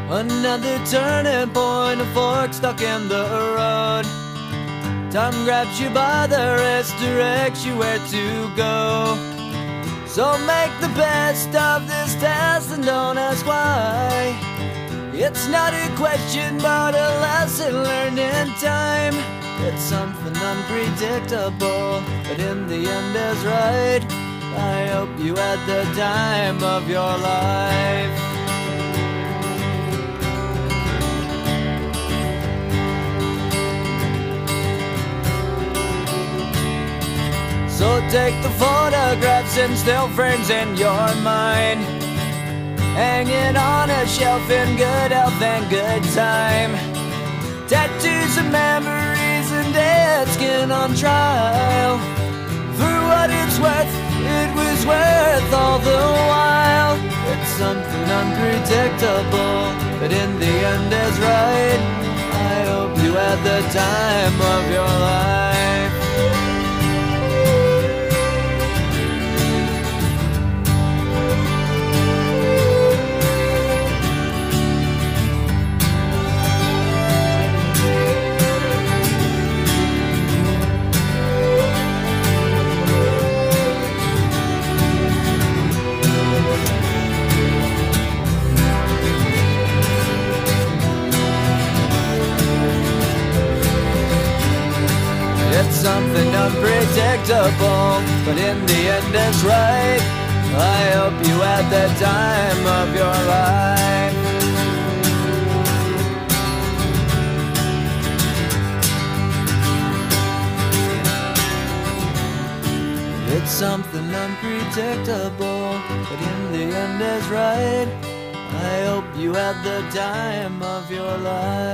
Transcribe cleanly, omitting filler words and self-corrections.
Another turning point, a fork stuck in the road. Time grabs you by the wrist, directs you where to go. So make the best of this test and don't ask why. It's not a question but a lesson learned in time. It's something unpredictable, but in the end is right. I hope you had the time of your life. So take the photographs and still frames in your mind, hanging on a shelf in good health and good time. Tattoos and memories and dead skin on trial. For what it's worth, it was worth all the while. It's something unpredictable, but in the end is right. I hope you had the time of your life. It's something unpredictable, but in the end it's right. I hope you had the time of your life. It's something unpredictable, but in the end is right. I hope you had the time of your life.